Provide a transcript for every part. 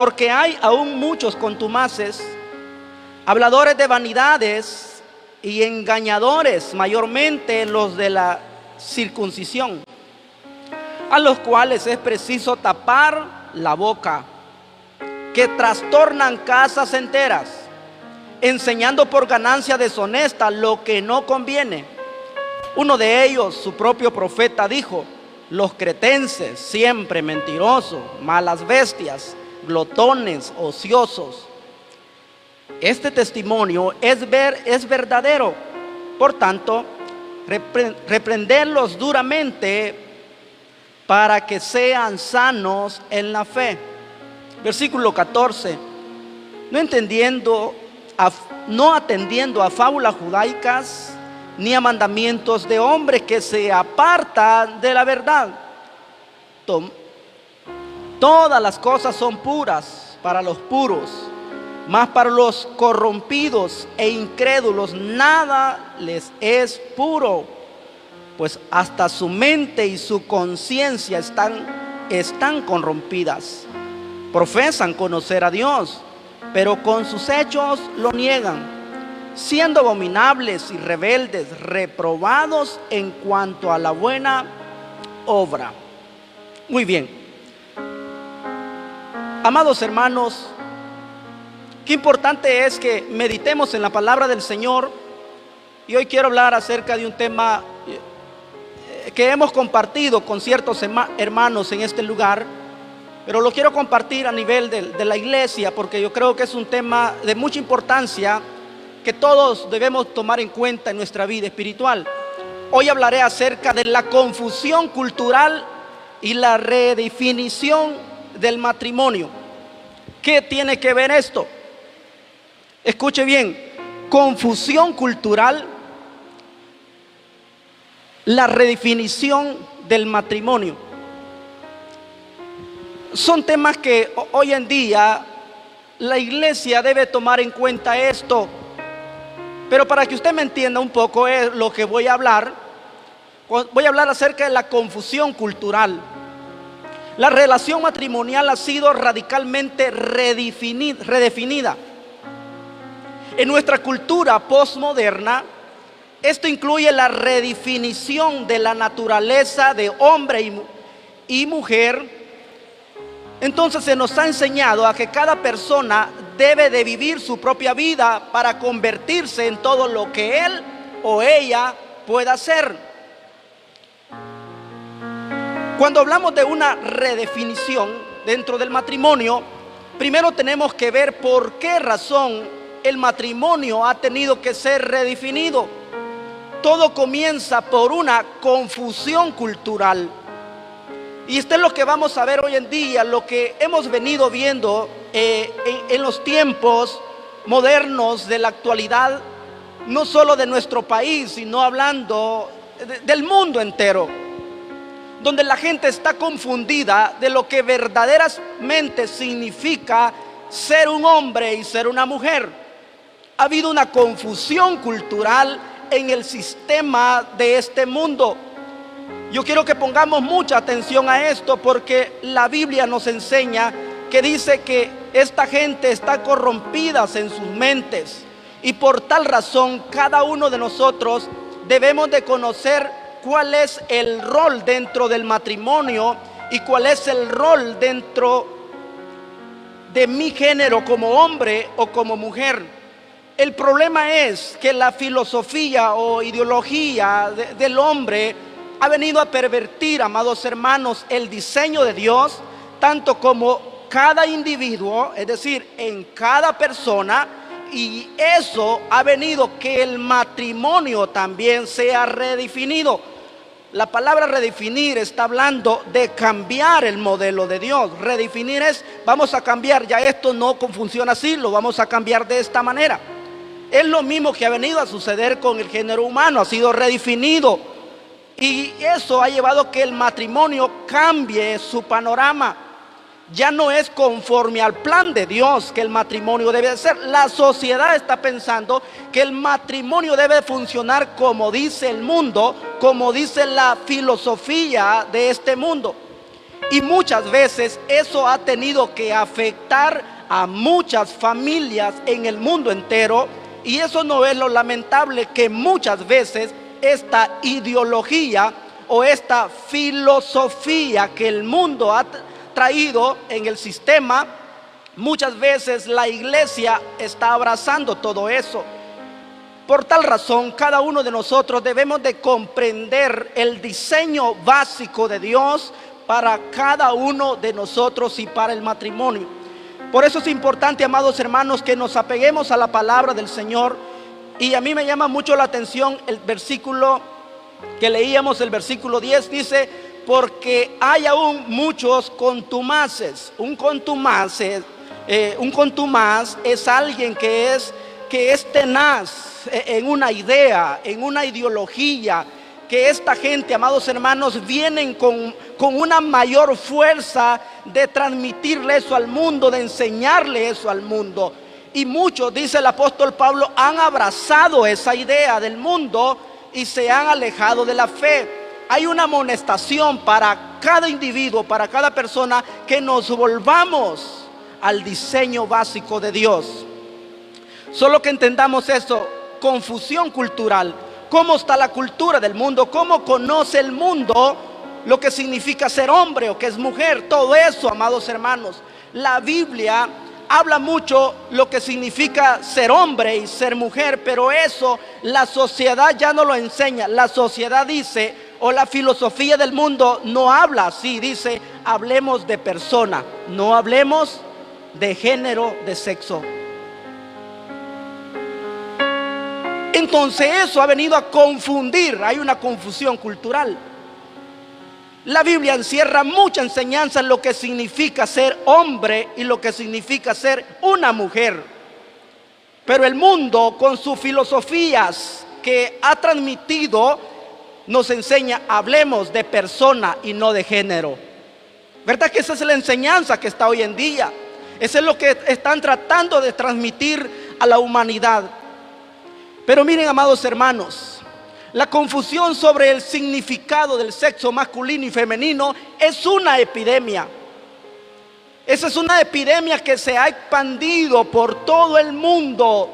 Porque hay aún muchos contumaces, habladores de vanidades y engañadores, mayormente los de la circuncisión, a los cuales es preciso tapar la boca, que trastornan casas enteras, enseñando por ganancia deshonesta lo que no conviene. Uno de ellos, su propio profeta, dijo: los cretenses, siempre mentirosos, malas bestias, glotones, ociosos. Este testimonio es verdadero. Por tanto, reprenderlos duramente para que sean sanos en la fe. Versículo 14. No atendiendo a fábulas judaicas, ni a mandamientos de hombres que se apartan de la verdad. Todas las cosas son puras para los puros, mas para los corrompidos e incrédulos nada les es puro, pues hasta su mente y su conciencia están corrompidas. Profesan conocer a Dios, pero con sus hechos lo niegan, siendo abominables y rebeldes, reprobados en cuanto a la buena obra. Muy bien. Amados hermanos, qué importante es que meditemos en la palabra del Señor. Y hoy quiero hablar acerca de un tema que hemos compartido con ciertos hermanos en este lugar, pero lo quiero compartir a nivel de la iglesia, porque yo creo que es un tema de mucha importancia que todos debemos tomar en cuenta en nuestra vida espiritual. Hoy hablaré acerca de la confusión cultural y la redefinición del matrimonio. ¿Qué tiene que ver esto? Escuche bien: confusión cultural, la redefinición del matrimonio. Son temas que hoy en día la iglesia debe tomar en cuenta esto. Pero para que usted me entienda un poco es lo que voy a hablar acerca de la confusión cultural. La relación matrimonial ha sido radicalmente redefinida. En nuestra cultura postmoderna, esto incluye la redefinición de la naturaleza de hombre y mujer. Entonces se nos ha enseñado a que cada persona debe de vivir su propia vida para convertirse en todo lo que él o ella pueda ser. Cuando hablamos de una redefinición dentro del matrimonio, primero tenemos que ver por qué razón el matrimonio ha tenido que ser redefinido. Todo comienza por una confusión cultural. Y esto es lo que vamos a ver hoy en día, lo que hemos venido viendo en los tiempos modernos de la actualidad, no solo de nuestro país, sino hablando del mundo entero, donde la gente está confundida de lo que verdaderamente significa ser un hombre y ser una mujer. Ha habido una confusión cultural en el sistema de este mundo. Yo quiero que pongamos mucha atención a esto, porque la Biblia nos enseña que dice que esta gente está corrompida en sus mentes, y por tal razón cada uno de nosotros debemos de conocer cuál es el rol dentro del matrimonio y cuál es el rol dentro de mi género como hombre o como mujer. El problema es que la filosofía o ideología del hombre ha venido a pervertir, amados hermanos, el diseño de Dios, tanto como cada individuo, es decir, en cada persona, y eso ha venido que el matrimonio también sea redefinido. La palabra redefinir está hablando de cambiar el modelo de Dios. Redefinir es: vamos a cambiar, ya esto no funciona así, lo vamos a cambiar de esta manera. Es lo mismo que ha venido a suceder con el género humano, ha sido redefinido. Y eso ha llevado a que el matrimonio cambie su panorama. Ya no es conforme al plan de Dios que el matrimonio debe ser. La sociedad está pensando que el matrimonio debe funcionar como dice el mundo, como dice la filosofía de este mundo. Y muchas veces eso ha tenido que afectar a muchas familias en el mundo entero. Y eso no es lo lamentable, que muchas veces esta ideología o esta filosofía que el mundo ha traído en el sistema, muchas veces la iglesia está abrazando todo eso. Por tal razón, cada uno de nosotros debemos de comprender el diseño básico de Dios para cada uno de nosotros y para el matrimonio. Por eso es importante, amados hermanos, que nos apeguemos a la palabra del Señor. Y a mí me llama mucho la atención el versículo que leíamos, el versículo 10, dice: porque hay aún muchos contumaces. Un contumaz es alguien que es tenaz en una idea, en una ideología, que esta gente, amados hermanos, vienen con una mayor fuerza de transmitirle eso al mundo, de enseñarle eso al mundo. Y muchos, dice el apóstol Pablo, han abrazado esa idea del mundo y se han alejado de la fe. Hay una amonestación para cada individuo, para cada persona, que nos volvamos al diseño básico de Dios. Solo que entendamos eso, confusión cultural. ¿Cómo está la cultura del mundo? ¿Cómo conoce el mundo lo que significa ser hombre o que es mujer? Todo eso, amados hermanos, la Biblia habla mucho lo que significa ser hombre y ser mujer, pero eso la sociedad ya no lo enseña. La sociedad dice, o la filosofía del mundo no habla así, dice: hablemos de persona, no hablemos de género, de sexo. Entonces eso ha venido a confundir, hay una confusión cultural. La Biblia encierra mucha enseñanza en lo que significa ser hombre y lo que significa ser una mujer. Pero el mundo, con sus filosofías que ha transmitido, nos enseña: hablemos de persona y no de género. ¿Verdad que esa es la enseñanza que está hoy en día? Eso es lo que están tratando de transmitir a la humanidad. Pero miren, amados hermanos, la confusión sobre el significado del sexo masculino y femenino es una epidemia. Esa es una epidemia que se ha expandido por todo el mundo.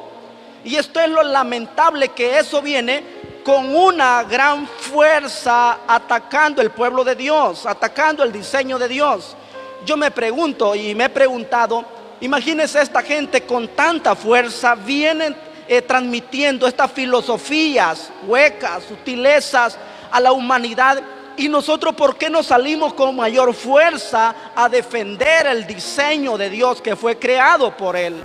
Y esto es lo lamentable, que eso viene con una gran fuerza atacando el pueblo de Dios, atacando el diseño de Dios. Yo me pregunto y me he preguntado, imagínense, esta gente con tanta fuerza vienen transmitiendo estas filosofías huecas, sutilezas a la humanidad, y nosotros, ¿por qué no salimos con mayor fuerza a defender el diseño de Dios que fue creado por Él?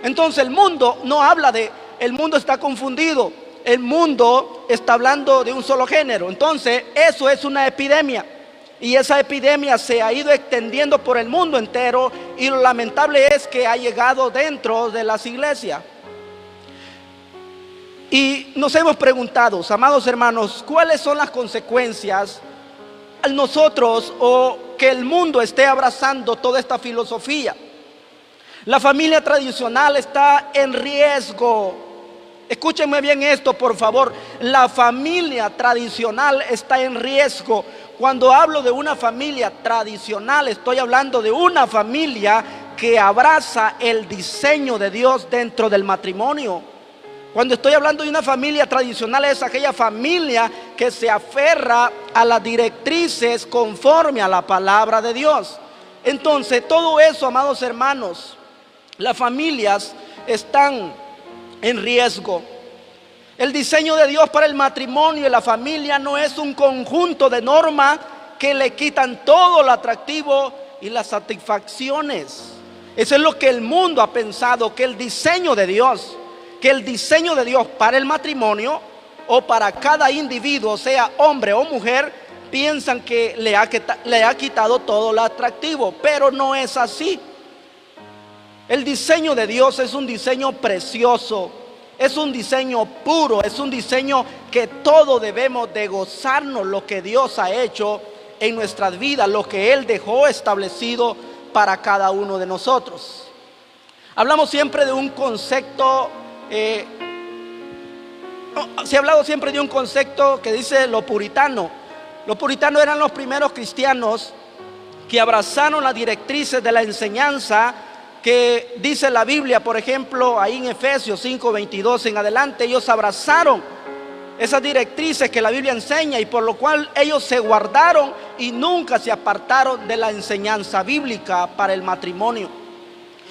Entonces el mundo no habla de, el mundo está confundido, el mundo está hablando de un solo género. Entonces eso es una epidemia, y esa epidemia se ha ido extendiendo por el mundo entero, y lo lamentable es que ha llegado dentro de las iglesias. Y nos hemos preguntado, amados hermanos, ¿cuáles son las consecuencias a nosotros o que el mundo esté abrazando toda esta filosofía? La familia tradicional está en riesgo. Escúchenme bien esto, por favor. La familia tradicional está en riesgo. Cuando hablo de una familia tradicional, estoy hablando de una familia que abraza el diseño de Dios dentro del matrimonio. Cuando estoy hablando de una familia tradicional, es aquella familia que se aferra a las directrices conforme a la palabra de Dios. Entonces, todo eso, amados hermanos, las familias están en riesgo. El diseño de Dios para el matrimonio y la familia no es un conjunto de normas que le quitan todo lo atractivo y las satisfacciones. Eso es lo que el mundo ha pensado, que el diseño de Dios para el matrimonio o para cada individuo, sea hombre o mujer, piensan que le ha quitado todo lo atractivo, pero no es así. El diseño de Dios es un diseño precioso, es un diseño puro, es un diseño que todos debemos de gozarnos lo que Dios ha hecho en nuestras vidas, lo que Él dejó establecido para cada uno de nosotros. Hablamos siempre de un concepto, se ha hablado siempre de un concepto que dice lo puritano. Los puritanos eran los primeros cristianos que abrazaron las directrices de la enseñanza que dice la Biblia, por ejemplo, ahí en Efesios 5:22 en adelante. Ellos abrazaron esas directrices que la Biblia enseña, y por lo cual ellos se guardaron y nunca se apartaron de la enseñanza bíblica para el matrimonio.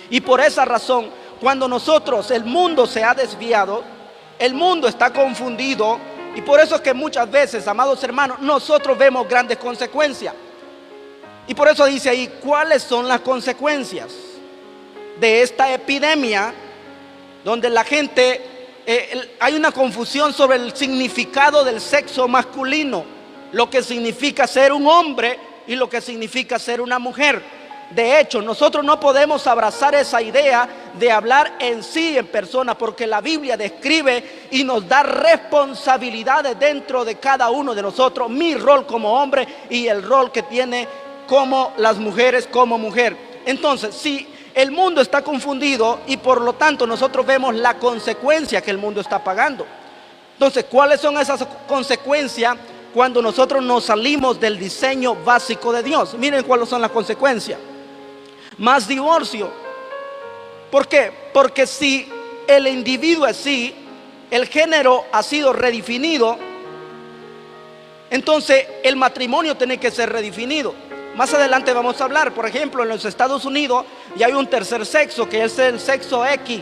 Y por esa razón, cuando el mundo se ha desviado, el mundo está confundido, y por eso es que muchas veces, amados hermanos, nosotros vemos grandes consecuencias. Y por eso dice ahí, ¿cuáles son las consecuencias de esta epidemia donde la gente, hay una confusión sobre el significado del sexo masculino, lo que significa ser un hombre y lo que significa ser una mujer? De hecho, nosotros no podemos abrazar esa idea de hablar en sí, en persona, porque la Biblia describe y nos da responsabilidades dentro de cada uno de nosotros, mi rol como hombre y el rol que tiene como las mujeres como mujer. Entonces, si el mundo está confundido y por lo tanto nosotros vemos la consecuencia que el mundo está pagando. Entonces, ¿cuáles son esas consecuencias cuando nosotros nos salimos del diseño básico de Dios? Miren cuáles son las consecuencias. Más divorcio. ¿Por qué? Porque si el individuo es así, el género ha sido redefinido, entonces el matrimonio tiene que ser redefinido. Más adelante vamos a hablar, por ejemplo, en los Estados Unidos ya hay un tercer sexo, que es el sexo X.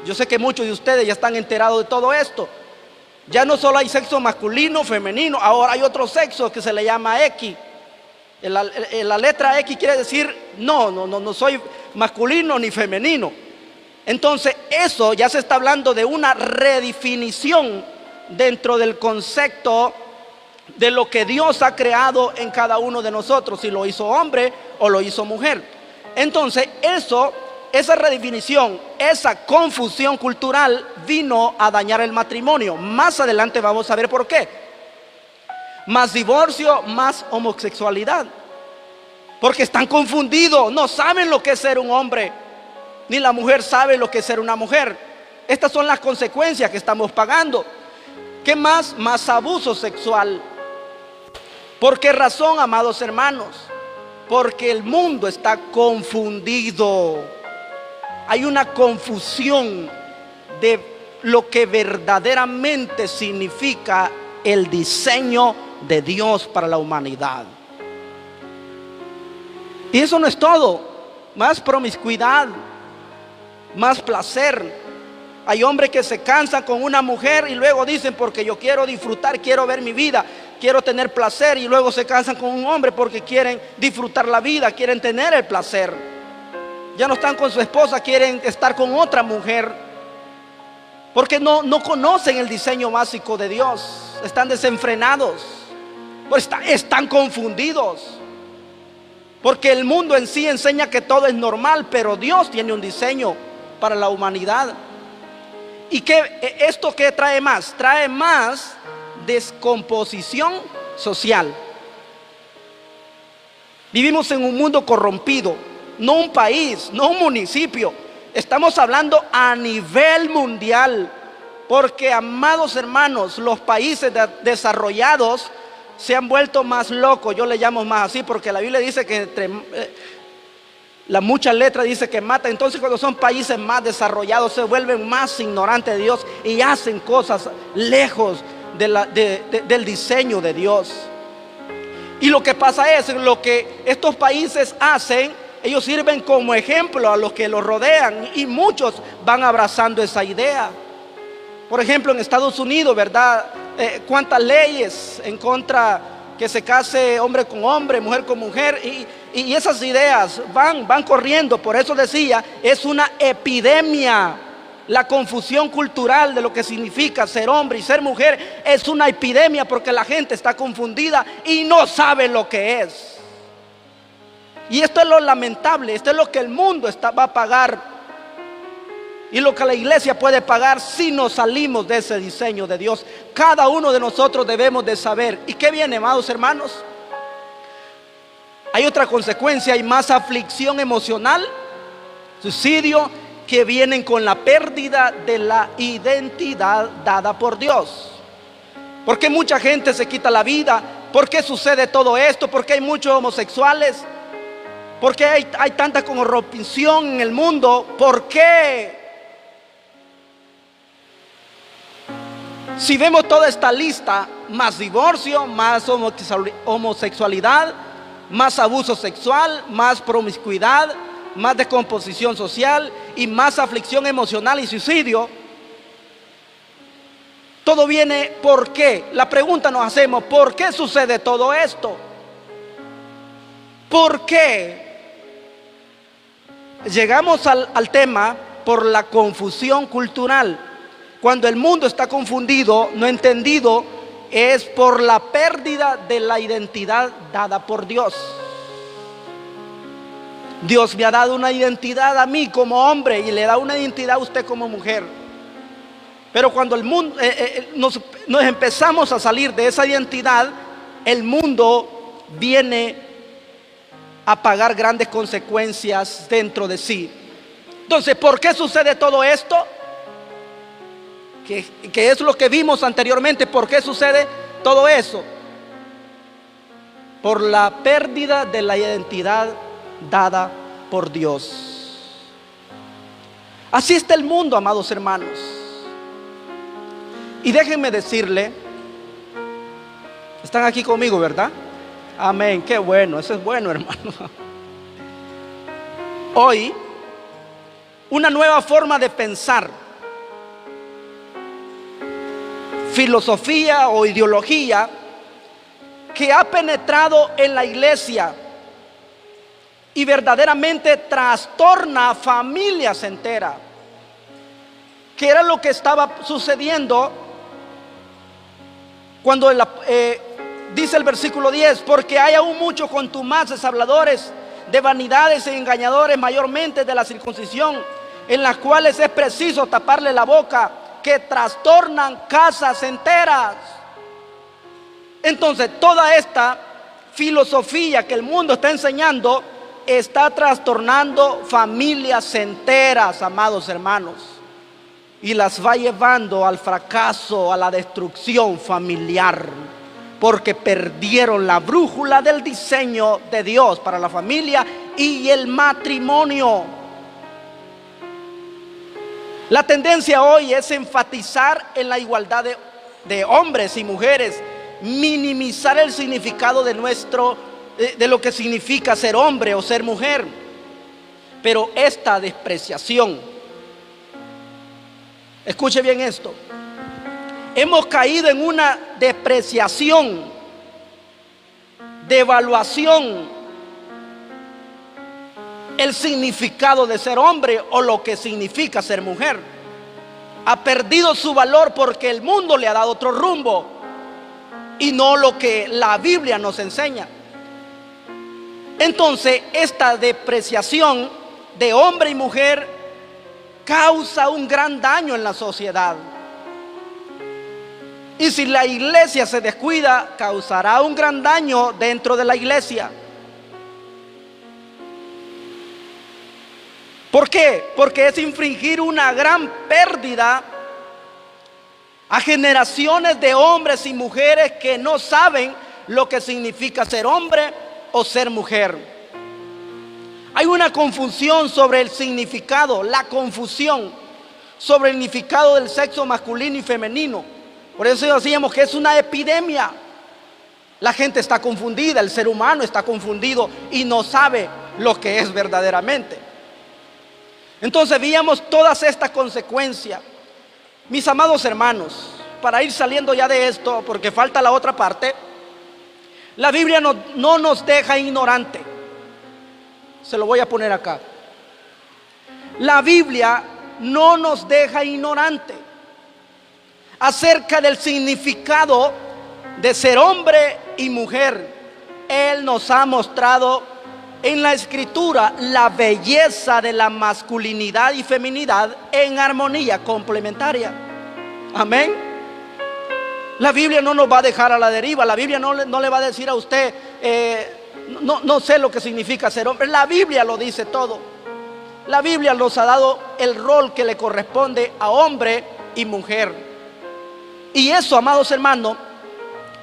Yo sé que muchos de ustedes ya están enterados de todo esto. Ya no solo hay sexo masculino, femenino, ahora hay otro sexo que se le llama X. La letra X quiere decir no soy masculino ni femenino. Entonces eso ya se está hablando de una redefinición dentro del concepto de lo que Dios ha creado en cada uno de nosotros, si lo hizo hombre o lo hizo mujer. Entonces esa redefinición, esa confusión cultural vino a dañar el matrimonio. Más adelante vamos a ver por qué. Más divorcio, más homosexualidad, porque están confundidos, no saben lo que es ser un hombre, ni la mujer sabe lo que es ser una mujer. Estas son las consecuencias que estamos pagando. ¿Qué más? Más abuso sexual. ¿Por qué razón, amados hermanos? Porque el mundo está confundido. Hay una confusión de lo que verdaderamente significa el diseño de Dios para la humanidad. Y eso no es todo. Más promiscuidad, más placer. Hay hombres que se cansan con una mujer y luego dicen, porque yo quiero disfrutar, quiero ver mi vida, quiero tener placer, y luego se cansan con un hombre porque quieren disfrutar la vida, quieren tener el placer. Ya no están con su esposa, quieren estar con otra mujer, porque no conocen el diseño básico de Dios. Están desenfrenados, pues están confundidos, porque el mundo en sí enseña que todo es normal, pero Dios tiene un diseño para la humanidad. ¿Y esto qué trae más? Trae más descomposición social. Vivimos en un mundo corrompido, no un país, no un municipio. Estamos hablando a nivel mundial, porque, amados hermanos, los países desarrollados se han vuelto más locos. Yo le llamo más así porque la Biblia dice que entre las muchas letras dice que mata. Entonces, cuando son países más desarrollados, se vuelven más ignorantes de Dios y hacen cosas lejos del diseño de Dios. Y lo que pasa es, lo que estos países hacen, ellos sirven como ejemplo a los que los rodean, y muchos van abrazando esa idea. Por ejemplo, en Estados Unidos, ¿verdad? Cuántas leyes en contra que se case hombre con hombre, mujer con mujer, y esas ideas van corriendo. Por eso decía, es una epidemia. La confusión cultural de lo que significa ser hombre y ser mujer es una epidemia, porque la gente está confundida y no sabe lo que es. Y esto es lo lamentable, esto es lo que el mundo va a pagar, y lo que la iglesia puede pagar si nos salimos de ese diseño de Dios. Cada uno de nosotros debemos de saber. ¿Y qué viene, amados hermanos? Hay otra consecuencia, hay más aflicción emocional, suicidio, que vienen con la pérdida de la identidad dada por Dios. Porque mucha gente se quita la vida ¿Por qué sucede todo esto? ¿Por qué hay muchos homosexuales? ¿Por qué hay tanta corrupción en el mundo? ¿Por qué? Si vemos toda esta lista, más divorcio, más homosexualidad, más abuso sexual, más promiscuidad, más descomposición social y más aflicción emocional y suicidio, todo viene ¿por qué? La pregunta nos hacemos, ¿por qué sucede todo esto? ¿Por qué? Llegamos al tema por la confusión cultural. Cuando el mundo está confundido, no entendido, es por la pérdida de la identidad dada por Dios. Dios me ha dado una identidad a mí como hombre y le da una identidad a usted como mujer. Pero cuando el mundo, nos empezamos a salir de esa identidad, el mundo viene a pagar grandes consecuencias dentro de sí. Entonces, ¿por qué sucede todo esto? Que es lo que vimos anteriormente. ¿Por qué sucede todo eso? Por la pérdida de la identidad dada por Dios. Así está el mundo, amados hermanos. Y déjenme decirle, están aquí conmigo, ¿verdad? Amén, qué bueno, eso es bueno, hermano. Hoy, una nueva forma de pensar, filosofía o ideología que ha penetrado en la iglesia y verdaderamente trastorna a familias enteras. ¿Qué era lo que estaba sucediendo cuando dice el versículo 10? Porque hay aún muchos contumaces, habladores de vanidades e engañadores, mayormente de la circuncisión, en las cuales es preciso taparle la boca, que trastornan casas enteras. Entonces, toda esta filosofía que el mundo está enseñando está trastornando familias enteras, amados hermanos, y las va llevando al fracaso, a la destrucción familiar, porque perdieron la brújula del diseño de Dios para la familia y el matrimonio. La tendencia hoy es enfatizar en la igualdad de hombres y mujeres, minimizar el significado de lo que significa ser hombre o ser mujer. Pero esta despreciación, escuche bien esto, hemos caído en una depreciación, devaluación, el significado de ser hombre o lo que significa ser mujer. Ha perdido su valor porque el mundo le ha dado otro rumbo y no lo que la Biblia nos enseña. Entonces, esta depreciación de hombre y mujer causa un gran daño en la sociedad. Y si la iglesia se descuida, causará un gran daño dentro de la iglesia. ¿Por qué? Porque es infligir una gran pérdida a generaciones de hombres y mujeres que no saben lo que significa ser hombre o ser mujer. Hay una confusión sobre el significado, la confusión sobre el significado del sexo masculino y femenino. Por eso decíamos que es una epidemia. La gente está confundida, el ser humano está confundido y no sabe lo que es verdaderamente. Entonces veíamos todas estas consecuencias. Mis amados hermanos, para ir saliendo ya de esto, porque falta la otra parte, la Biblia no nos deja ignorante. Se lo voy a poner acá. La Biblia no nos deja ignorante acerca del significado de ser hombre y mujer. Él nos ha mostrado en la escritura la belleza de la masculinidad y feminidad en armonía complementaria. Amén. La Biblia no nos va a dejar a la deriva. La Biblia no le va a decir a usted no sé lo que significa ser hombre. La Biblia lo dice todo. La Biblia nos ha dado el rol que le corresponde a hombre y mujer. Y eso, amados hermanos,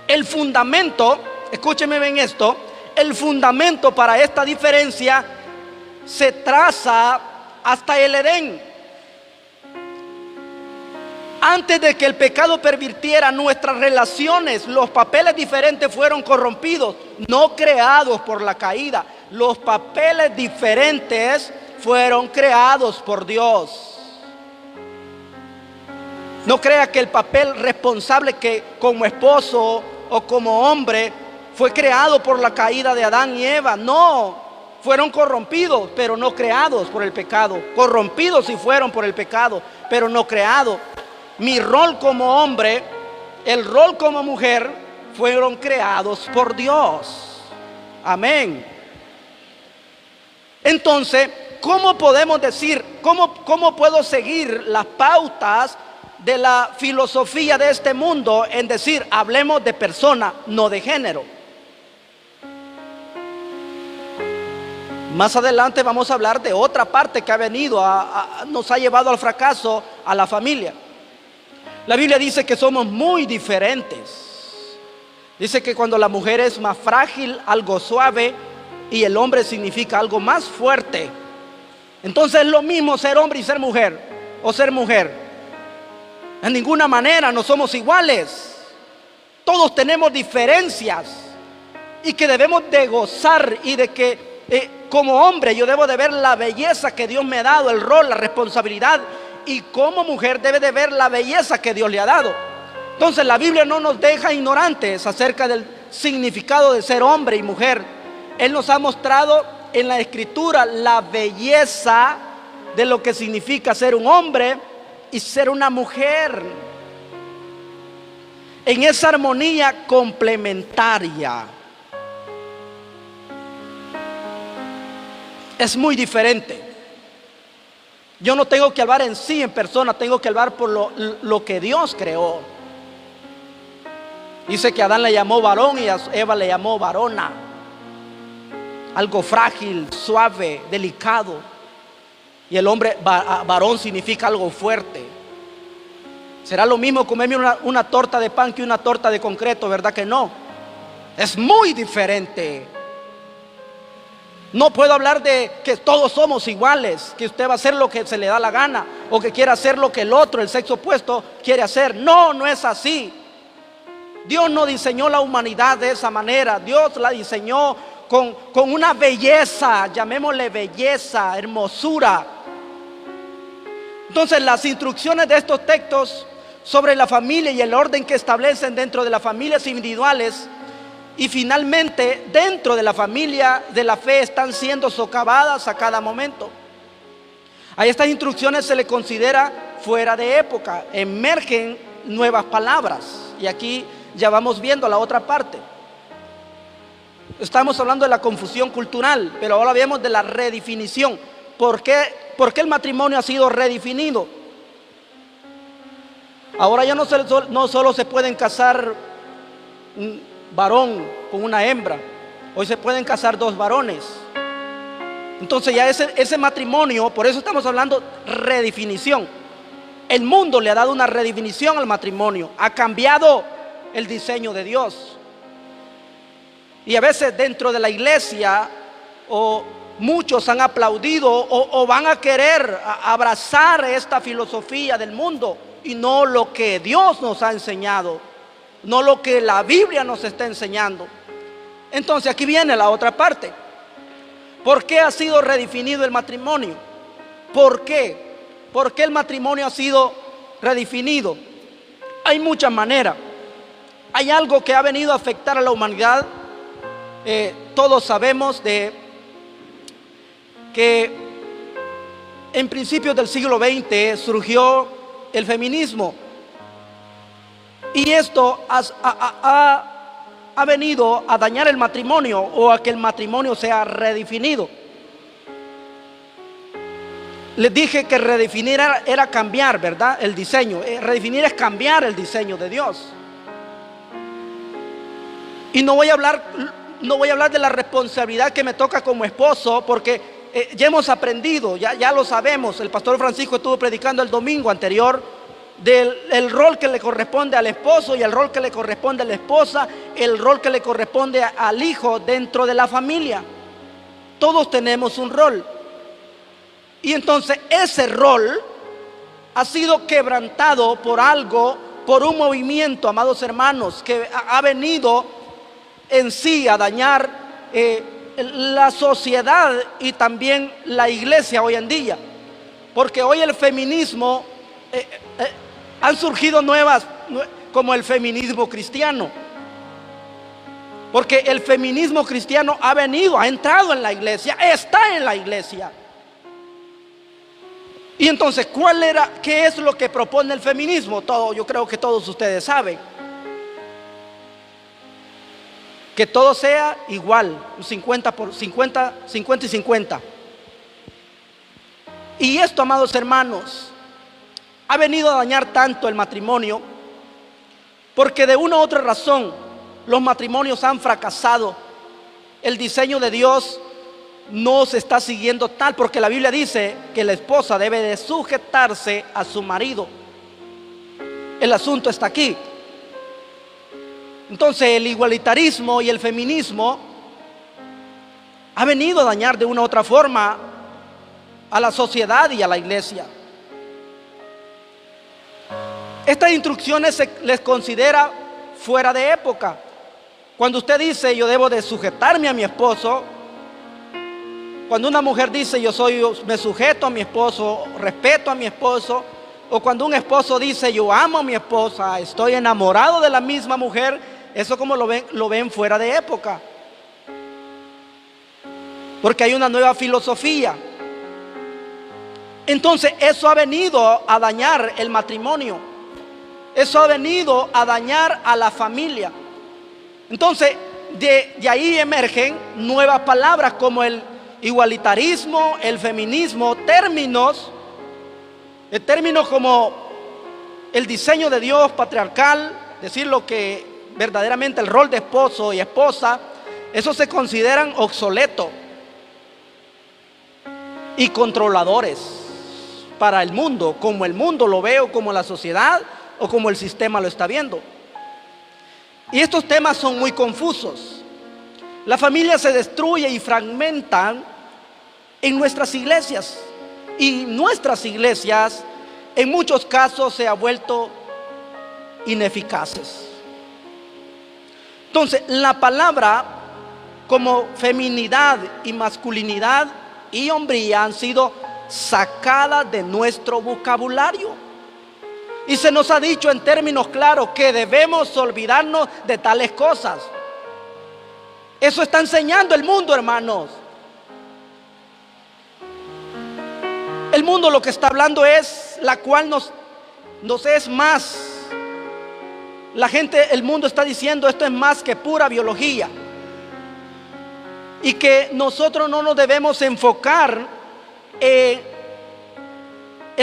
el fundamento escúcheme bien esto, el fundamento para esta diferencia se traza hasta el Edén. Antes de que el pecado pervirtiera nuestras relaciones, los papeles diferentes fueron corrompidos, no creados por la caída. Los papeles diferentes fueron creados por Dios. No crea que el papel responsable que como esposo o como hombre fue creado por la caída de Adán y Eva. No, fueron corrompidos, pero no creados por el pecado. Corrompidos sí fueron por el pecado, pero no creados. Mi rol como hombre, el rol como mujer, fueron creados por Dios. Amén. Entonces, ¿cómo podemos decir, cómo puedo seguir las pautas de la filosofía de este mundo en decir, hablemos de persona, no de género? Más adelante vamos a hablar de otra parte que ha venido, nos ha llevado al fracaso a la familia. La Biblia dice que somos muy diferentes. Dice que cuando la mujer es más frágil, algo suave, y el hombre significa algo más fuerte. Entonces es lo mismo ser hombre y ser mujer, o ser mujer. En ninguna manera no somos iguales. Todos tenemos diferencias y que debemos de gozar, y de que como hombre yo debo de ver la belleza que Dios me ha dado, el rol, la responsabilidad, y como mujer debe de ver la belleza que Dios le ha dado. Entonces la Biblia no nos deja ignorantes acerca del significado de ser hombre y mujer. Él nos ha mostrado en la Escritura la belleza de lo que significa ser un hombre y ser una mujer, en esa armonía complementaria. Es muy diferente. Yo no tengo que hablar en sí, en persona, tengo que hablar por lo que Dios creó. Dice que Adán le llamó varón y a Eva le llamó varona. Algo frágil, suave, delicado. Y el hombre, varón, significa algo fuerte. ¿Será lo mismo comerme una torta de pan que una torta de concreto? ¿Verdad que no? Es muy diferente. No puedo hablar de que todos somos iguales, que usted va a hacer lo que se le da la gana, o que quiera hacer lo que el otro, el sexo opuesto, quiere hacer. No, no es así. Dios no diseñó la humanidad de esa manera. Dios la diseñó con una belleza, llamémosle belleza, hermosura. Entonces las instrucciones de estos textos sobre la familia y el orden que establecen dentro de las familias individuales y finalmente dentro de la familia de la fe están siendo socavadas a cada momento. A estas instrucciones se le considera fuera de época, emergen nuevas palabras, y aquí ya vamos viendo la otra parte. Estamos hablando de la confusión cultural, pero ahora vemos de la redefinición. ¿Por qué el matrimonio ha sido redefinido? Ahora ya no solo se pueden casar un varón con una hembra, hoy se pueden casar dos varones. Entonces ya ese matrimonio, por eso estamos hablando redefinición. El mundo le ha dado una redefinición al matrimonio, ha cambiado el diseño de Dios. Y a veces dentro de la iglesia muchos han aplaudido o van a querer abrazar esta filosofía del mundo y no lo que Dios nos ha enseñado, no lo que la Biblia nos está enseñando. Entonces aquí viene la otra parte. ¿Por qué ha sido redefinido el matrimonio? ¿Por qué? ¿Por qué el matrimonio ha sido redefinido? Hay muchas maneras. Hay algo que ha venido a afectar a la humanidad. Todos sabemos de que en principios del siglo XX surgió el feminismo, y esto ha venido a dañar el matrimonio, o a que el matrimonio sea redefinido. Les dije que redefinir era cambiar, ¿verdad? El diseño. Redefinir es cambiar el diseño de Dios. Y no voy a hablar de la responsabilidad que me toca como esposo, porque ya hemos aprendido, ya lo sabemos. El pastor Francisco estuvo predicando el domingo anterior del rol que le corresponde al esposo y el rol que le corresponde a la esposa, el rol que le corresponde al hijo dentro de la familia. Todos tenemos un rol. Y entonces ese rol ha sido quebrantado por algo, por un movimiento, amados hermanos, que ha venido en sí a dañar la sociedad y también la iglesia hoy en día. Porque hoy el feminismo, han surgido nuevas, como el feminismo cristiano. Porque el feminismo cristiano ha venido, ha entrado en la iglesia, está en la iglesia. Y entonces, ¿qué es lo que propone el feminismo? Yo creo que todos ustedes saben. Que todo sea igual, 50 y 50. Y esto, amados hermanos, ha venido a dañar tanto el matrimonio, porque de una u otra razón los matrimonios han fracasado. El diseño de Dios no se está siguiendo tal, porque la Biblia dice que la esposa debe de sujetarse a su marido. El asunto está aquí. Entonces el igualitarismo y el feminismo ha venido a dañar de una u otra forma a la sociedad y a la iglesia. Estas instrucciones se les considera fuera de época. Cuando usted dice yo debo de sujetarme a mi esposo, cuando una mujer dice me sujeto a mi esposo, respeto a mi esposo, o cuando un esposo dice yo amo a mi esposa, estoy enamorado de la misma mujer, eso como lo ven fuera de época. Porque hay una nueva filosofía. Entonces eso ha venido a dañar el matrimonio. Eso ha venido a dañar a la familia. Entonces de ahí emergen nuevas palabras como el igualitarismo, el feminismo, términos como el diseño de Dios patriarcal, decir lo que verdaderamente el rol de esposo y esposa, eso se consideran obsoletos y controladores para el mundo, como el mundo lo ve, o como la sociedad, o como el sistema lo está viendo. Y estos temas son muy confusos. La familia se destruye y fragmentan en nuestras iglesias, y nuestras iglesias en muchos casos se han vuelto ineficaces. Entonces la palabra como feminidad y masculinidad y hombría han sido sacadas de nuestro vocabulario, y se nos ha dicho en términos claros que debemos olvidarnos de tales cosas. Eso está enseñando el mundo, hermanos. El mundo lo que está hablando es la cual nos es más. El mundo está diciendo esto es más que pura biología, y que nosotros no nos debemos enfocar en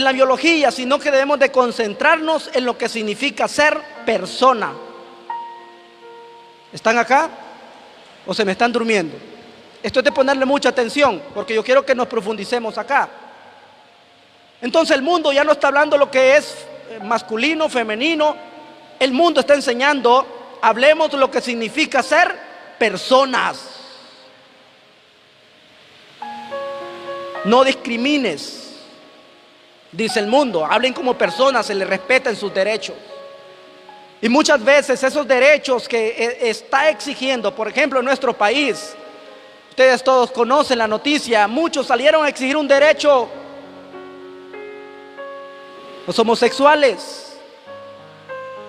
la biología, sino que debemos de concentrarnos en lo que significa ser persona. ¿Están acá? ¿O se me están durmiendo? Esto es de ponerle mucha atención, porque yo quiero que nos profundicemos acá. Entonces el mundo ya no está hablando lo que es masculino, femenino. El mundo está enseñando, hablemos de lo que significa ser personas. No discrimines, dice el mundo. Hablen como personas, se les respeten sus derechos. Y muchas veces esos derechos que está exigiendo, por ejemplo en nuestro país, ustedes todos conocen la noticia, muchos salieron a exigir un derecho, los homosexuales.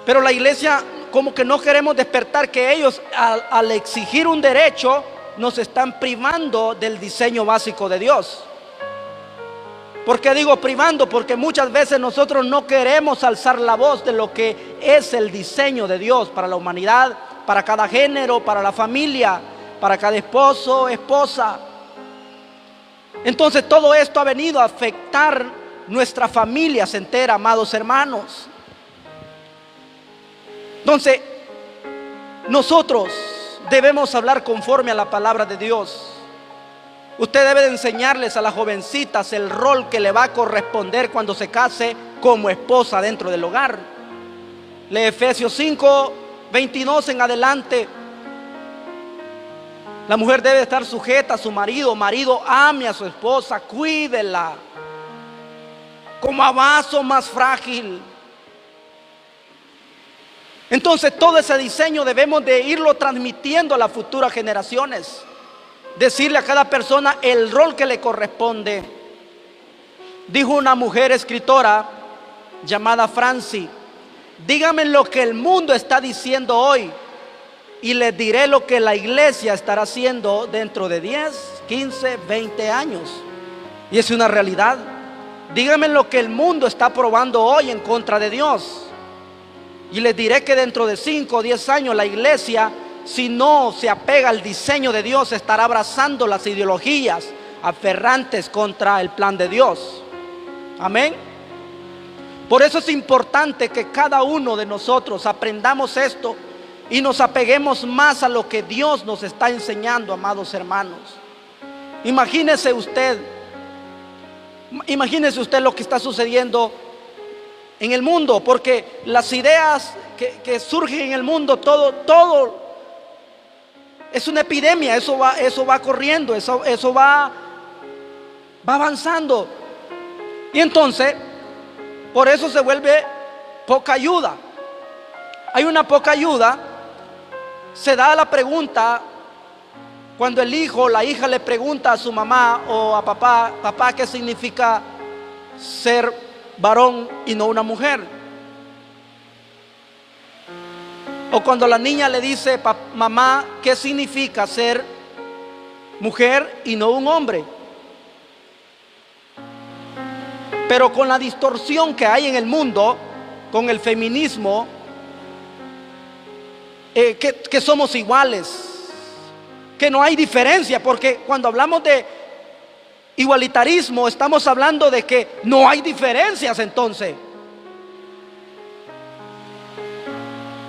Pero la iglesia como que no queremos despertar que ellos al exigir un derecho nos están privando del diseño básico de Dios. ¿Por qué digo privando? Porque muchas veces nosotros no queremos alzar la voz de lo que es el diseño de Dios para la humanidad, para cada género, para la familia, para cada esposo, esposa. Entonces todo esto ha venido a afectar nuestras familias enteras, amados hermanos. Entonces nosotros debemos hablar conforme a la palabra de Dios. Usted debe de enseñarles a las jovencitas el rol que le va a corresponder cuando se case como esposa dentro del hogar. Lee Efesios 5:22 en adelante. La mujer debe estar sujeta a su marido. Marido, ame a su esposa, cuídela como a vaso más frágil. Entonces todo ese diseño debemos de irlo transmitiendo a las futuras generaciones. Decirle a cada persona el rol que le corresponde. Dijo una mujer escritora llamada Franci: dígame lo que el mundo está diciendo hoy y les diré lo que la iglesia estará haciendo dentro de 10, 15, 20 años. Y es una realidad. Dígame lo que el mundo está aprobando hoy en contra de Dios y les diré que dentro de 5 o 10 años la iglesia, si no se apega al diseño de Dios, estará abrazando las ideologías aferrantes contra el plan de Dios. Amén. Por eso es importante que cada uno de nosotros aprendamos esto y nos apeguemos más a lo que Dios nos está enseñando, amados hermanos. Imagínese usted lo que está sucediendo en el mundo, porque las ideas que surgen en el mundo, todo es una epidemia. Eso va corriendo, eso va avanzando. Y entonces, por eso se vuelve poca ayuda. Hay una poca ayuda. Se da la pregunta cuando el hijo o la hija le pregunta a su mamá o a papá: papá, ¿qué significa ser varón y no una mujer? O cuando la niña le dice: mamá, ¿qué significa ser mujer y no un hombre? Pero con la distorsión que hay en el mundo, con el feminismo, que somos iguales, que no hay diferencia, porque cuando hablamos de igualitarismo estamos hablando de que no hay diferencias.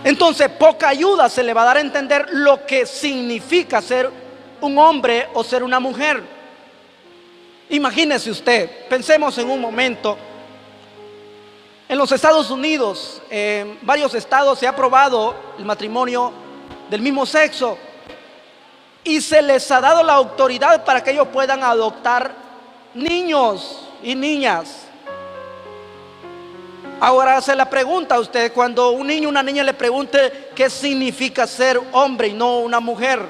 Entonces poca ayuda se le va a dar a entender lo que significa ser un hombre o ser una mujer. Imagínese usted, pensemos en un momento. En los Estados Unidos, en varios estados se ha aprobado el matrimonio del mismo sexo y se les ha dado la autoridad para que ellos puedan adoptar niños y niñas. Ahora se la pregunta a usted, cuando un niño o una niña le pregunte qué significa ser hombre y no una mujer,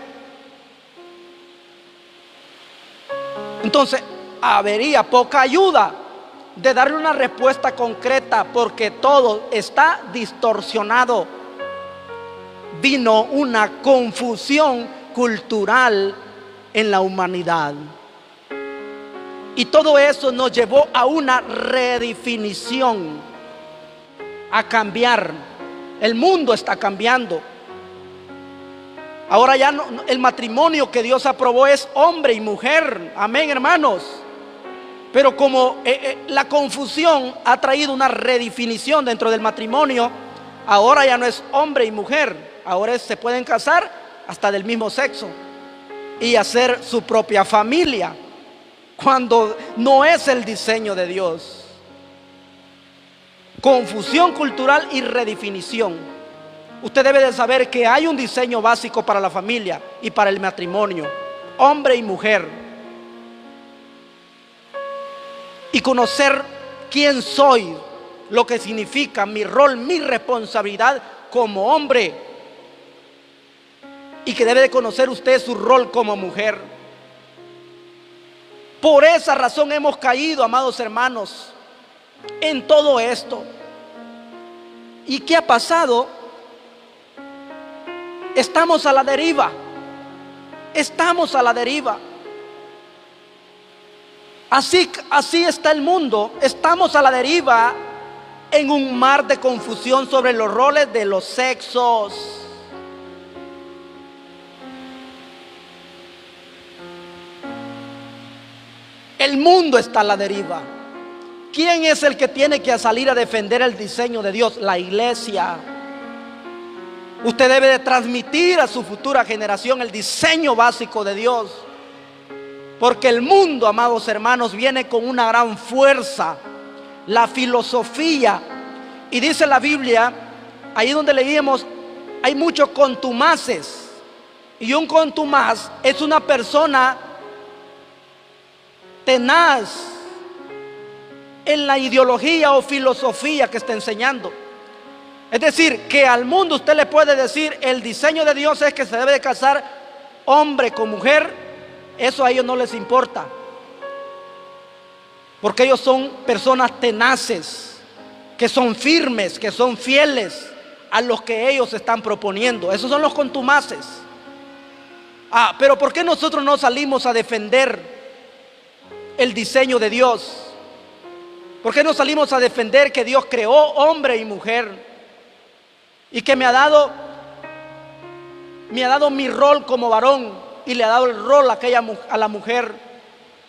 entonces habría poca ayuda de darle una respuesta concreta, porque todo está distorsionado. Vino una confusión cultural en la humanidad y todo eso nos llevó a una redefinición, a cambiar. El mundo está cambiando. Ahora ya no, el matrimonio que Dios aprobó es hombre y mujer. Amén, hermanos. Pero como la confusión ha traído una redefinición dentro del matrimonio, ahora ya no es hombre y mujer. Ahora se pueden casar hasta del mismo sexo y hacer su propia familia, cuando no es el diseño de Dios. Confusión cultural y redefinición. Usted debe de saber que hay un diseño básico para la familia y para el matrimonio: hombre y mujer. Y conocer quién soy, lo que significa mi rol, mi responsabilidad como hombre, y que debe de conocer usted su rol como mujer. Por esa razón hemos caído, amados hermanos, en todo esto. ¿Y qué ha pasado? Estamos a la deriva. Estamos a la deriva. Así está el mundo. Estamos a la deriva en un mar de confusión sobre los roles de los sexos. El mundo está a la deriva. ¿Quién es el que tiene que salir a defender el diseño de Dios? La iglesia. Usted debe de transmitir a su futura generación el diseño básico de Dios. Porque el mundo, amados hermanos, viene con una gran fuerza la filosofía. Y dice la Biblia, ahí donde leíamos, hay muchos contumaces. Y un contumaz es una persona tenaz en la ideología o filosofía que está enseñando. Es decir, que al mundo usted le puede decir, el diseño de Dios es que se debe de casar hombre con mujer. Eso a ellos no les importa, porque ellos son personas tenaces, que son firmes, que son fieles a los que ellos están proponiendo. Esos son los contumaces. Pero ¿por qué nosotros no salimos a defender el diseño de Dios? ¿Por qué no salimos a defender que Dios creó hombre y mujer? Y que me ha dado mi rol como varón, y le ha dado el rol a la mujer.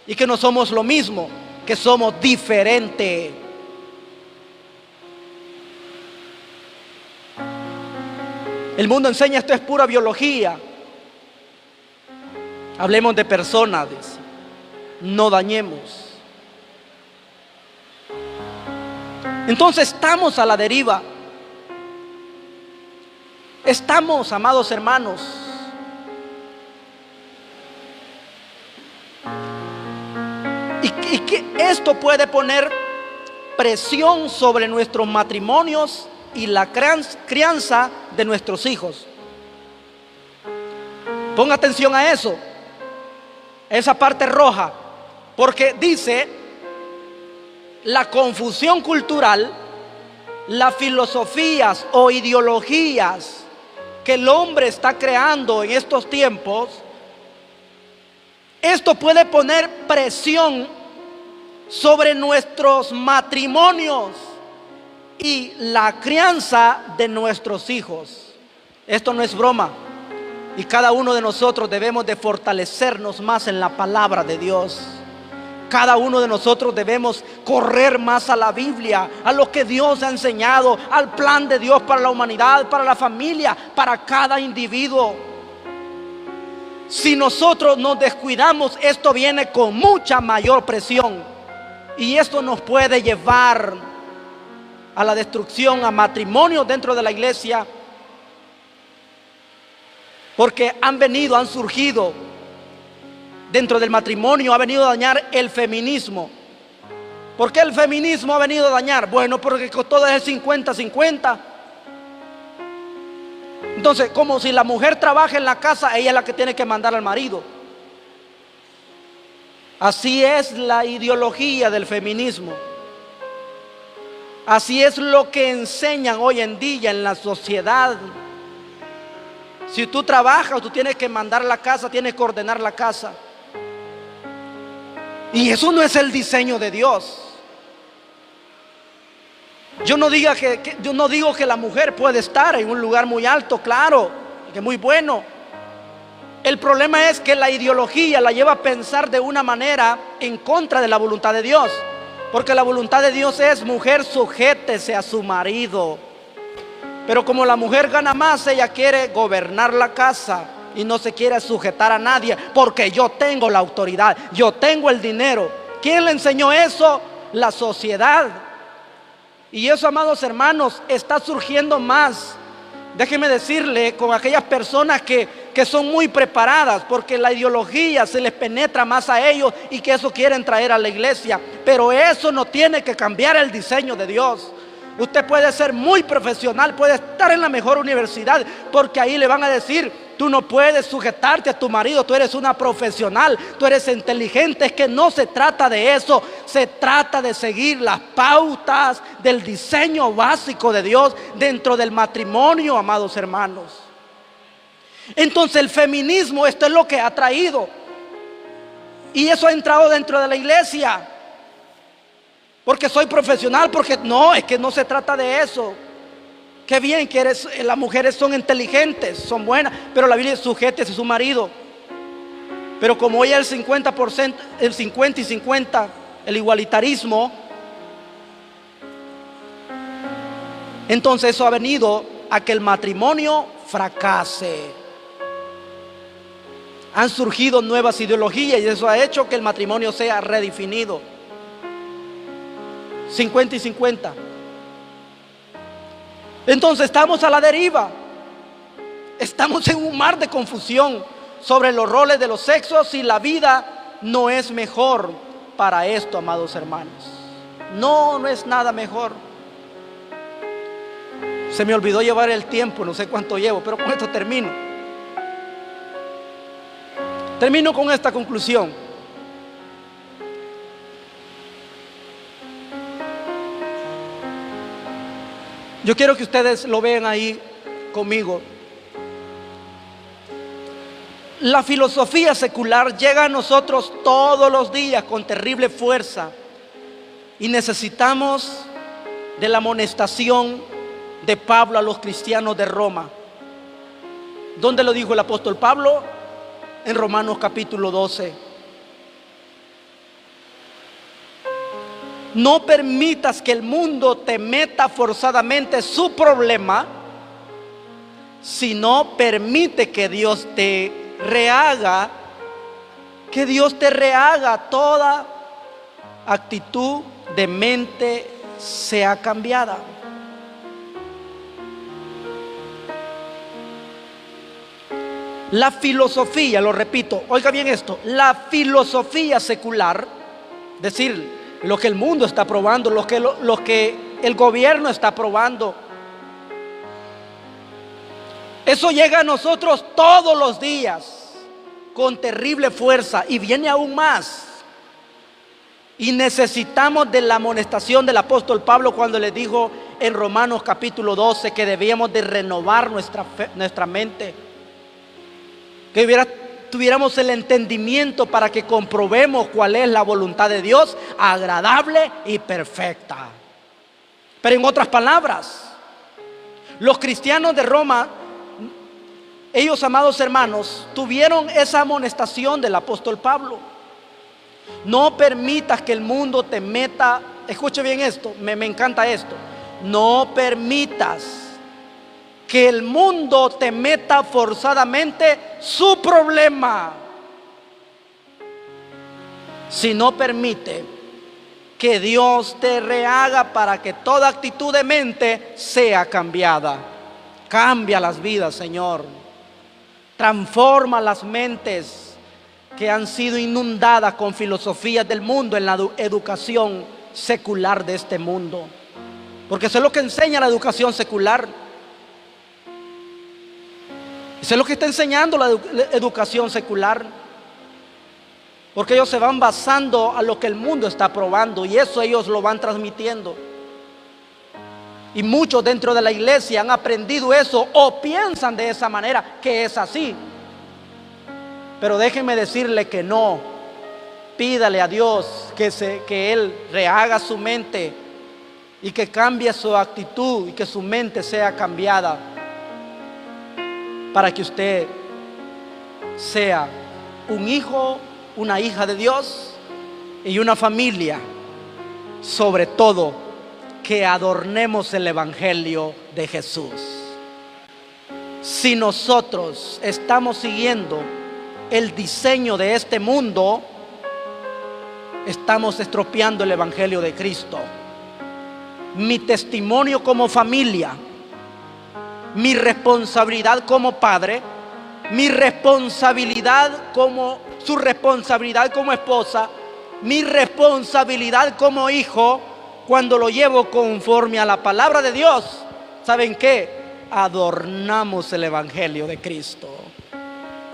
Y que no somos lo mismo, que somos diferentes. El mundo enseña esto es pura biología. Hablemos de personas, no dañemos. Entonces estamos a la deriva. Estamos, amados hermanos, y que esto puede poner presión sobre nuestros matrimonios y la crianza de nuestros hijos. Ponga atención a eso, esa parte roja, porque dice la confusión cultural, las filosofías o ideologías que el hombre está creando en estos tiempos. Esto puede poner presión sobre nuestros matrimonios y la crianza de nuestros hijos. Esto no es broma, y cada uno de nosotros debemos de fortalecernos más en la palabra de Dios. Cada uno de nosotros debemos correr más a la Biblia, a lo que Dios ha enseñado, al plan de Dios para la humanidad, para la familia, para cada individuo. Si nosotros nos descuidamos, esto viene con mucha mayor presión, y esto nos puede llevar a la destrucción, a matrimonios dentro de la iglesia, porque han surgido dentro del matrimonio, ha venido a dañar el feminismo. ¿Por qué el feminismo ha venido a dañar? Bueno, porque todo es el 50-50. Entonces, como si la mujer trabaja en la casa, ella es la que tiene que mandar al marido. Así es la ideología del feminismo. Así es lo que enseñan hoy en día en la sociedad. Si tú trabajas, tú tienes que mandar la casa, tienes que ordenar la casa. Y eso no es el diseño de Dios. Yo no digo que la mujer puede estar en un lugar muy alto, claro, que es muy bueno. El problema es que la ideología la lleva a pensar de una manera en contra de la voluntad de Dios. Porque la voluntad de Dios es: mujer, sujétese a su marido. Pero como la mujer gana más, ella quiere gobernar la casa y no se quiere sujetar a nadie, porque yo tengo la autoridad, yo tengo el dinero. ¿Quién le enseñó eso? La sociedad. Y eso, amados hermanos, está surgiendo más. Déjeme decirle, con aquellas personas que son muy preparadas, porque la ideología se les penetra más a ellos y que eso quieren traer a la iglesia. Pero eso no tiene que cambiar el diseño de Dios. Usted puede ser muy profesional, puede estar en la mejor universidad, porque ahí le van a decir: tú no puedes sujetarte a tu marido, tú eres una profesional, tú eres inteligente. Es que no se trata de eso, se trata de seguir las pautas del diseño básico de Dios dentro del matrimonio, amados hermanos. Entonces el feminismo, esto es lo que ha traído, y eso ha entrado dentro de la iglesia. Porque soy profesional, porque no, es que no se trata de eso. Qué bien que las mujeres son inteligentes, son buenas, pero la Biblia dice: sujétese a su marido. Pero como hoy el 50%, el 50 y 50, el igualitarismo, entonces eso ha venido a que el matrimonio fracase. Han surgido nuevas ideologías y eso ha hecho que el matrimonio sea redefinido. 50 y 50. Entonces estamos a la deriva. Estamos en un mar de confusión sobre los roles de los sexos, y la vida no es mejor para esto, amados hermanos. No es nada mejor. Se me olvidó llevar el tiempo, no sé cuánto llevo, pero con esto termino. Termino con esta conclusión. Yo quiero que ustedes lo vean ahí conmigo. La filosofía secular llega a nosotros todos los días con terrible fuerza, y necesitamos de la amonestación de Pablo a los cristianos de Roma. ¿Dónde lo dijo el apóstol Pablo? En Romanos capítulo 12. No permitas que el mundo te meta forzadamente su problema, sino permite que Dios te rehaga, toda actitud de mente sea cambiada. La filosofía, lo repito, oiga bien esto, la filosofía secular, es decir, lo que el mundo está probando, lo que el gobierno está probando, eso llega a nosotros todos los días con terrible fuerza, y viene aún más. Y necesitamos de la amonestación del apóstol Pablo cuando le dijo en Romanos capítulo 12 que debíamos de renovar nuestra mente, que tuviéramos el entendimiento para que comprobemos cuál es la voluntad de Dios, agradable y perfecta. Pero en otras palabras, los cristianos de Roma, ellos, amados hermanos, tuvieron esa amonestación del apóstol Pablo. No permitas que el mundo te meta, escuche bien esto, me encanta esto. No permitas que el mundo te meta forzadamente su problema, sino permite que Dios te rehaga para que toda actitud de mente sea cambiada. Cambia las vidas, Señor. Transforma las mentes que han sido inundadas con filosofías del mundo en la educación secular de este mundo. Porque eso es lo que enseña la educación secular. Eso es lo que está enseñando la educación secular. Porque ellos se van basando a lo que el mundo está probando, y eso ellos lo van transmitiendo. Y muchos dentro de la iglesia han aprendido eso o piensan de esa manera, que es así. Pero déjenme decirle que no. Pídale a Dios que Él rehaga su mente y que cambie su actitud y que su mente sea cambiada, para que usted sea un hijo, una hija de Dios y una familia, sobre todo que adornemos el evangelio de Jesús. Si nosotros estamos siguiendo el diseño de este mundo, estamos estropeando el evangelio de Cristo. Mi testimonio como familia, mi responsabilidad como padre, mi responsabilidad su responsabilidad como esposa, mi responsabilidad como hijo, cuando lo llevo conforme a la palabra de Dios, ¿saben qué? Adornamos el evangelio de Cristo.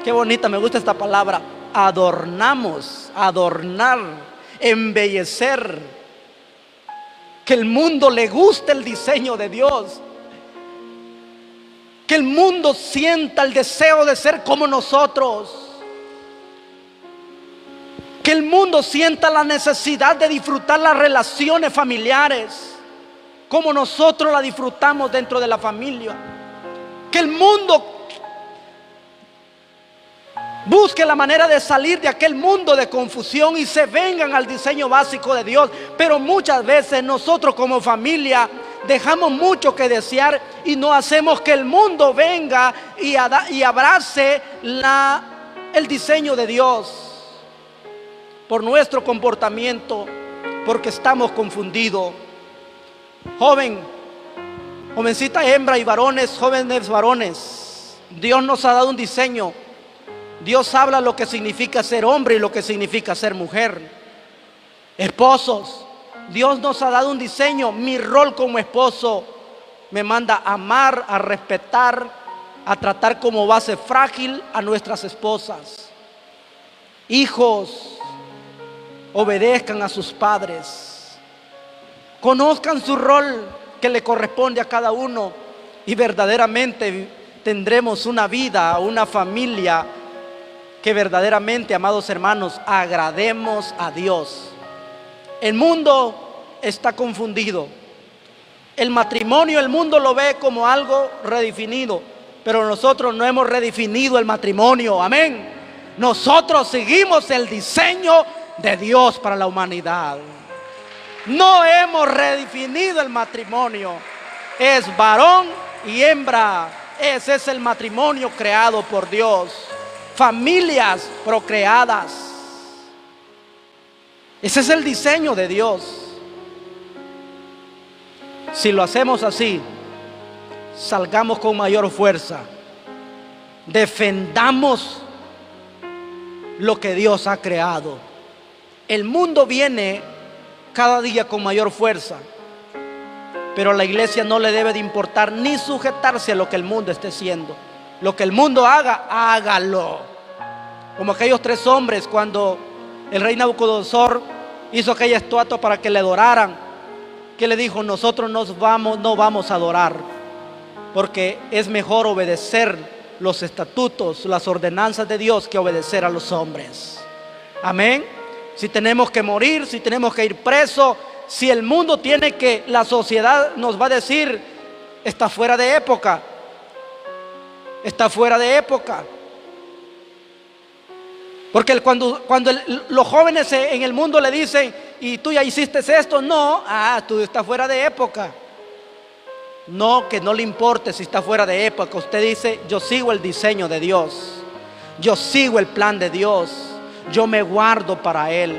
Qué bonita, me gusta esta palabra. Adornamos, adornar, embellecer. Que el mundo le guste el diseño de Dios. Que el mundo sienta el deseo de ser como nosotros. Que el mundo sienta la necesidad de disfrutar las relaciones familiares como nosotros la disfrutamos dentro de la familia. Que el mundo busque la manera de salir de aquel mundo de confusión y se vengan al diseño básico de Dios. Pero muchas veces nosotros como familia dejamos mucho que desear y no hacemos que el mundo venga y abrace el diseño de Dios. Por nuestro comportamiento, porque estamos confundidos. Joven, jovencita hembra y varones, jóvenes varones, Dios nos ha dado un diseño. Dios habla lo que significa ser hombre y lo que significa ser mujer. Esposos, Dios nos ha dado un diseño. Mi rol como esposo me manda a amar, a respetar, a tratar como base frágil a nuestras esposas. Hijos, obedezcan a sus padres, conozcan su rol que le corresponde a cada uno, y verdaderamente tendremos una vida, una familia que verdaderamente, amados hermanos, agrademos a Dios. El mundo está confundido. El matrimonio, el mundo lo ve como algo redefinido, pero nosotros no hemos redefinido el matrimonio. Amén. Nosotros seguimos el diseño de Dios para la humanidad. No hemos redefinido el matrimonio. Es varón y hembra. Ese es el matrimonio creado por Dios. Familias procreadas. Ese es el diseño de Dios. Si lo hacemos así, salgamos con mayor fuerza. Defendamos lo que Dios ha creado. El mundo viene cada día con mayor fuerza, pero a la iglesia no le debe de importar ni sujetarse a lo que el mundo esté haciendo. Lo que el mundo haga, hágalo. Como aquellos 3 hombres cuando el rey Nabucodonosor hizo aquella estatua para que le adoraran, que le dijo: nosotros no vamos a adorar, porque es mejor obedecer los estatutos, las ordenanzas de Dios, que obedecer a los hombres. Amén. Si tenemos que morir, si tenemos que ir preso, si el mundo tiene que, la sociedad nos va a decir: está fuera de época, está fuera de época. Porque cuando los jóvenes en el mundo le dicen: ¿y tú ya hiciste esto? No, tú estás fuera de época. No, que no le importe si está fuera de época. Usted dice: yo sigo el diseño de Dios, yo sigo el plan de Dios, yo me guardo para Él.